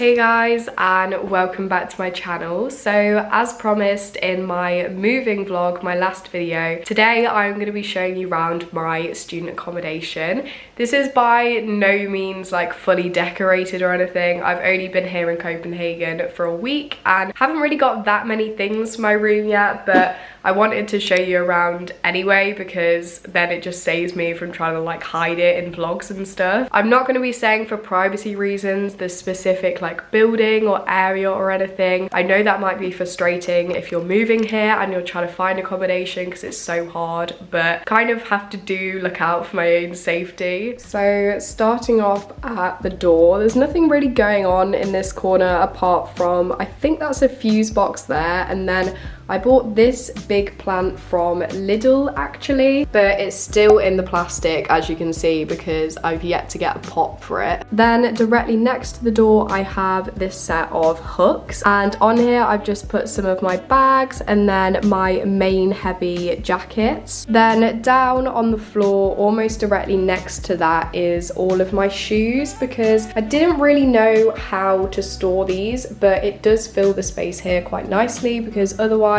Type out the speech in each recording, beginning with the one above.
Hey guys, and welcome back to my channel. So as promised in my moving vlog, my last video, today I'm going to be showing you around my student accommodation. This is by no means like fully decorated or anything. I've only been here in Copenhagen for a week and haven't really got that many things for my room yet, but I wanted to show you around anyway because then it just saves me from trying to like hide it in vlogs and stuff. I'm not going to be saying for privacy reasons the specific like building or area or anything. I know that might be frustrating if you're moving here and you're trying to find accommodation because it's so hard, but kind of have to look out for my own safety. So starting off at the door, there's nothing really going on in this corner apart from, I think that's a fuse box there, and then I bought this big plant from Lidl actually, but it's still in the plastic as you can see because I've yet to get a pot for it. Then directly next to the door I have this set of hooks, and on here I've just put some of my bags and then my main heavy jackets. Then down on the floor almost directly next to that is all of my shoes because I didn't really know how to store these, but it does fill the space here quite nicely because otherwise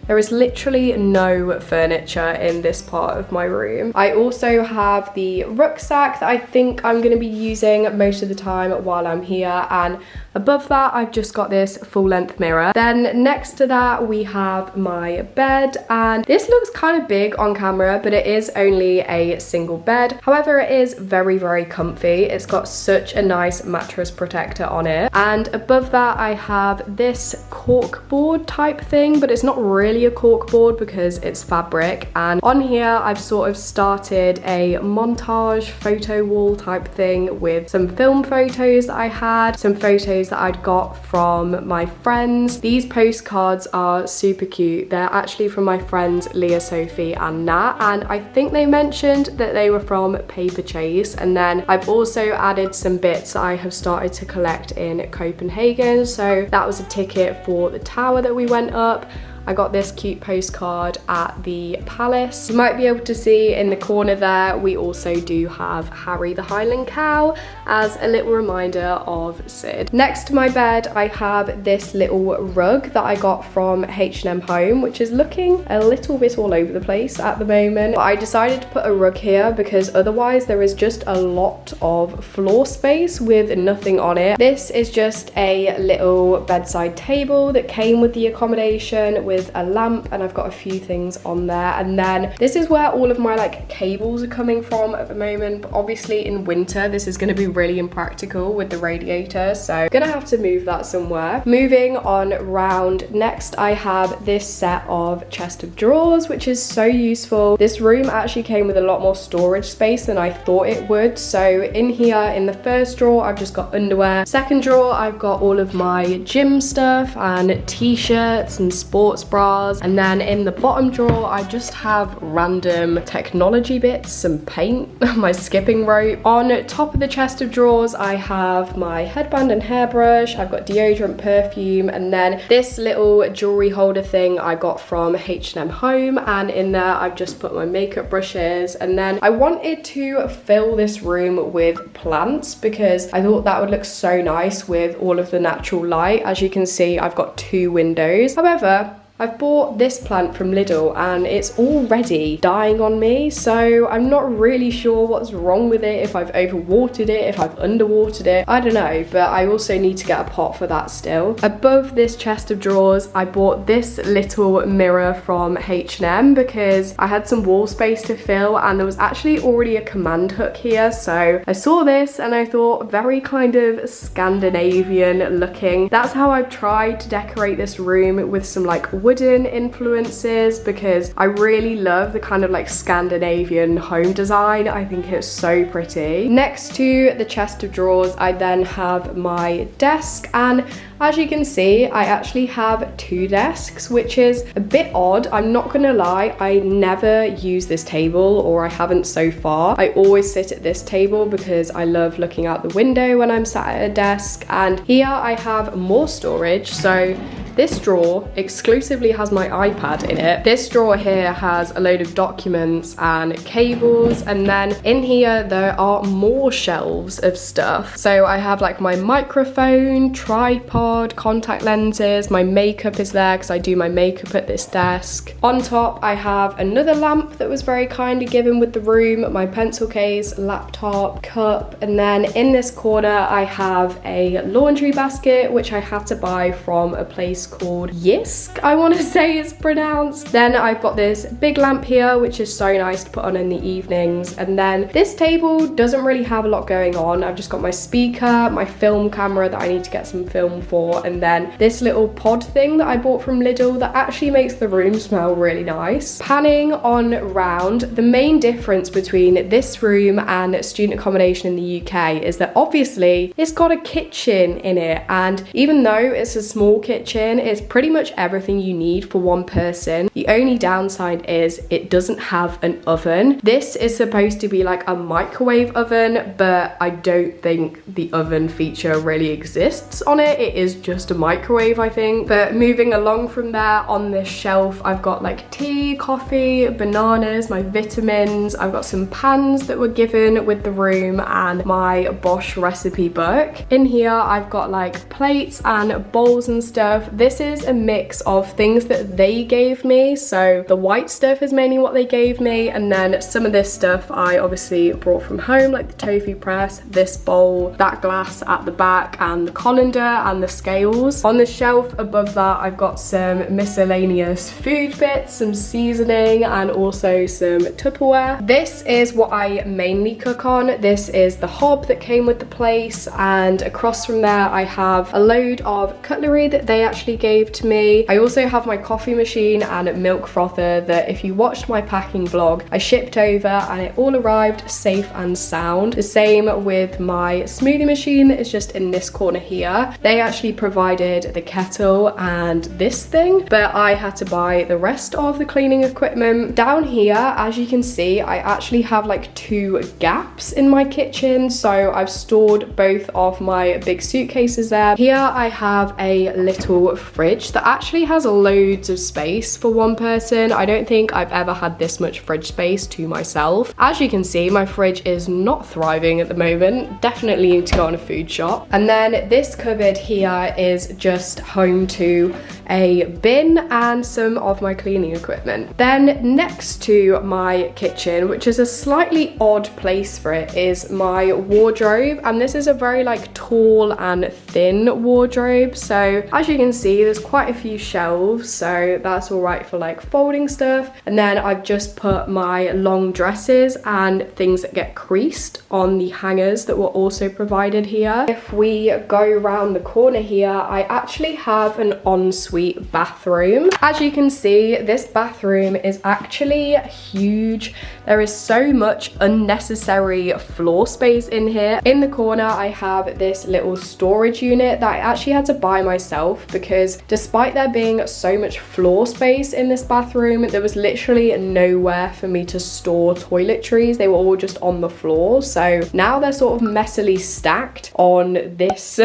there is literally no furniture in this part of my room. I also have the rucksack that I think I'm going to be using most of the time while I'm here, and above that I've just got this full-length mirror. Then next to that we have my bed, and this looks kind of big on camera but it is only a single bed. However, it is very comfy. It's got such a nice mattress protector on it, and above that I have this corkboard type thing, but it's not really a corkboard because it's fabric. And on here I've sort of started a montage photo wall type thing with some film photos that I had, some photos that I'd got from my friends. These postcards are super cute. They're actually from my friends Leah, Sophie and Nat, and I think they mentioned that they were from Paper Chase. And then I've also added some bits that I have started to collect in Copenhagen. So that was a ticket for the tower that we went up. I got this cute postcard at the Palace. You might be able to see in the corner there, we also do have Harry the Highland Cow as a little reminder of Sid. Next to my bed, I have this little rug that I got from H&M Home, which is looking a little bit all over the place at the moment. But I decided to put a rug here because otherwise there is just a lot of floor space with nothing on it. This is just a little bedside table that came with the accommodation with a lamp, and I've got a few things on there. And then this is where all of my like cables are coming from at the moment, but obviously in winter this is going to be really impractical with the radiator, so gonna have to move that somewhere. Moving on round, next I have this set of chest of drawers, which is so useful. This room actually came with a lot more storage space than I thought it would. So in here in the first drawer I've just got underwear, second drawer I've got all of my gym stuff and t-shirts and sports bras, and then in the bottom drawer I just have random technology bits, some paint, my skipping rope. On top of the chest of drawers I have my headband and hairbrush, I've got deodorant, perfume, and then this little jewelry holder thing I got from H&M Home, and in there I've just put my makeup brushes. And then I wanted to fill this room with plants because I thought that would look so nice with all of the natural light. As you can see, I've got 2 windows. However, I've bought this plant from Lidl and it's already dying on me, so I'm not really sure what's wrong with it, if I've overwatered it, if I've underwatered it, I don't know, but I also need to get a pot for that still. Above this chest of drawers, I bought this little mirror from H&M because I had some wall space to fill and there was actually already a command hook here, so I saw this and I thought very kind of Scandinavian looking. That's how I've tried to decorate this room, with some like wooden influences, because I really love the kind of like Scandinavian home design. I think it's so pretty. Next to the chest of drawers I then have my desk, and as you can see I actually have 2 desks, which is a bit odd. I'm not gonna lie, I never use this table, or I haven't so far. I always sit at this table because I love looking out the window when I'm sat at a desk, and here I have more storage. So this drawer exclusively has my iPad in it. This drawer here has a load of documents and cables, and then in here there are more shelves of stuff. So I have like my microphone, tripod, contact lenses, my makeup is there because I do my makeup at this desk. On top I have another lamp that was very kindly given with the room, my pencil case, laptop, cup, and then in this corner I have a laundry basket which I had to buy from a place called Yisk, I want to say it's pronounced. Then I've got this big lamp here which is so nice to put on in the evenings, and then this table doesn't really have a lot going on. I've just got my speaker, my film camera that I need to get some film for, and then this little pod thing that I bought from Lidl that actually makes the room smell really nice. Panning on round, the main difference between this room and student accommodation in the UK is that obviously it's got a kitchen in it, and even though it's a small kitchen, it's pretty much everything you need for one person. The only downside is it doesn't have an oven. This is supposed to be like a microwave oven, but I don't think the oven feature really exists on it. It is just a microwave, I think. But moving along from there, on this shelf I've got like tea, coffee, bananas, my vitamins. I've got some pans that were given with the room and my Bosch recipe book. In here I've got like plates and bowls and stuff. This is a mix of things that they gave me, so the white stuff is mainly what they gave me, and then some of this stuff I obviously brought from home, like the tofu press, this bowl, that glass at the back, and the colander and the scales. On the shelf above that I've got some miscellaneous food bits, some seasoning, and also some Tupperware. This is what I mainly cook on. This is the hob that came with the place, and across from there I have a load of cutlery that they actually gave to me. I also have my coffee machine and milk frother that, if you watched my packing vlog, I shipped over and it all arrived safe and sound. The same with my smoothie machine that is just in this corner here. They actually provided the kettle and this thing, but I had to buy the rest of the cleaning equipment. Down here, as you can see, I actually have like 2 gaps in my kitchen, so I've stored both of my big suitcases there. Here I have a little fridge that actually has loads of space for one person. I don't think I've ever had this much fridge space to myself. As you can see, my fridge is not thriving at the moment. Definitely need to go on a food shop. And then this cupboard here is just home to a bin and some of my cleaning equipment. Then next to my kitchen, which is a slightly odd place for it, is my wardrobe, and this is a very like tall and thin wardrobe. So as you can see, there's quite a few shelves, so that's all right for like folding stuff. And then I've just put my long dresses and things that get creased on the hangers that were also provided here. If we go around the corner here, I actually have an ensuite bathroom. As you can see, this bathroom is actually huge. There is so much unnecessary floor space in here. In the corner, I have this little storage unit that I actually had to buy myself because despite there being so much floor space in this bathroom, there was literally nowhere for me to store toiletries. They were all just on the floor. So now they're sort of messily stacked on this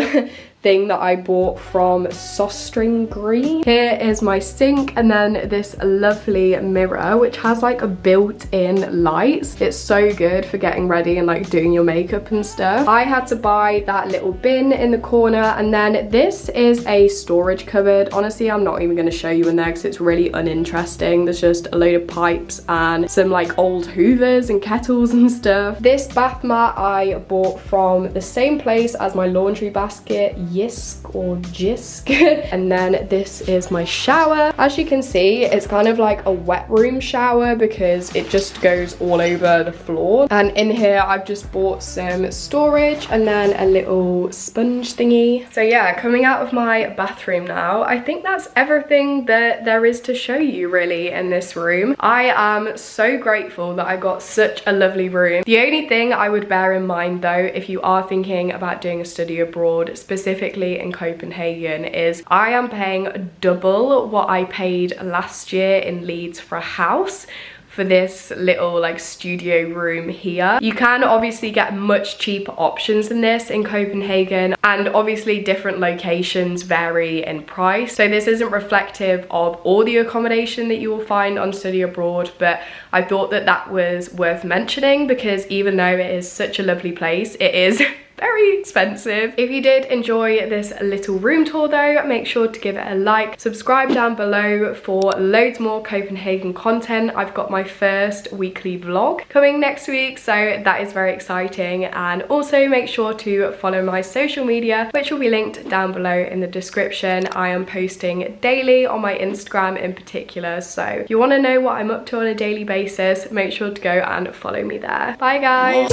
thing that I bought from Sostring Green. Here is my sink, and then this lovely mirror which has like a built-in lights. It's so good for getting ready and like doing your makeup and stuff. I had to buy that little bin in the corner, and then this is a storage cupboard. Honestly, I'm not even going to show you in there because it's really uninteresting. There's just a load of pipes and some like old hoovers and kettles and stuff. This bath mat I bought from the same place as my laundry basket, Yisk or Jisk. And then this is my shower. As you can see, it's kind of like a wet room shower because it just goes all over the floor. And in here I've just bought some storage and then a little sponge thingy. So yeah, coming out of my bathroom now, I think that's everything that there is to show you really in this room. I am so grateful that I got such a lovely room. The only thing I would bear in mind though, if you are thinking about doing a study abroad, specifically in Copenhagen, is I am paying double what I paid last year in Leeds for a house for this little like studio room here. You can obviously get much cheaper options than this in Copenhagen, and obviously different locations vary in price, so this isn't reflective of all the accommodation that you will find on study abroad, but I thought that that was worth mentioning because even though it is such a lovely place, it is very expensive. If you did enjoy this little room tour though, make sure to give it a like, subscribe down below for loads more Copenhagen content. I've got my first weekly vlog coming next week, so that is very exciting. And also make sure to follow my social media, which will be linked down below in the description. I am posting daily on my Instagram in particular, so if you want to know what I'm up to on a daily basis, make sure to go and follow me there. Bye guys!